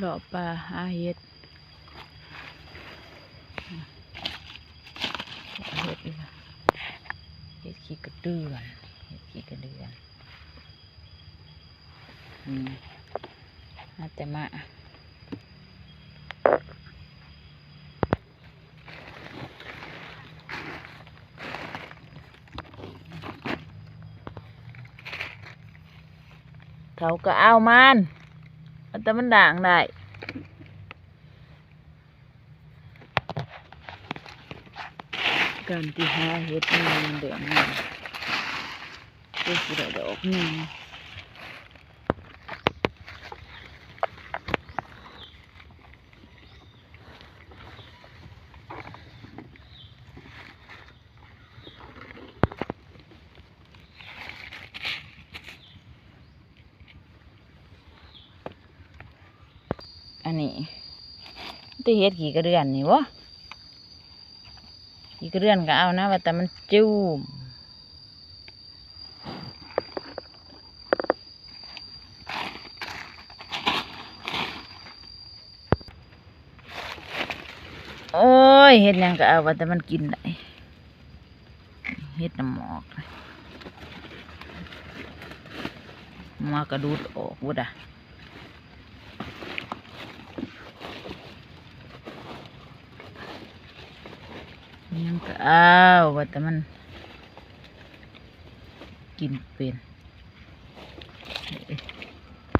เลาะปลาหาเห็ดเห็ดอีกเห็ดขี้กระเดือนเห็ดขี้กระเดือนแต่มาเขาก็เอามันแต่มันด่างได้การที่หาเห็ดมันเดือดมันก็สิได้ดอกนี่อันนี้ที่เห็ดขี้กระเดือนนี่วะขี้กระเดือนก็เอานะว่าแต่มันจุ่มโอ้ยเห็ดยังก็เอาว่าแต่มันกินได้เห็ดน้ำหมอกมากระดูดออกวุดอ่ะยังก็เอาว่าแต่มันกินเป็น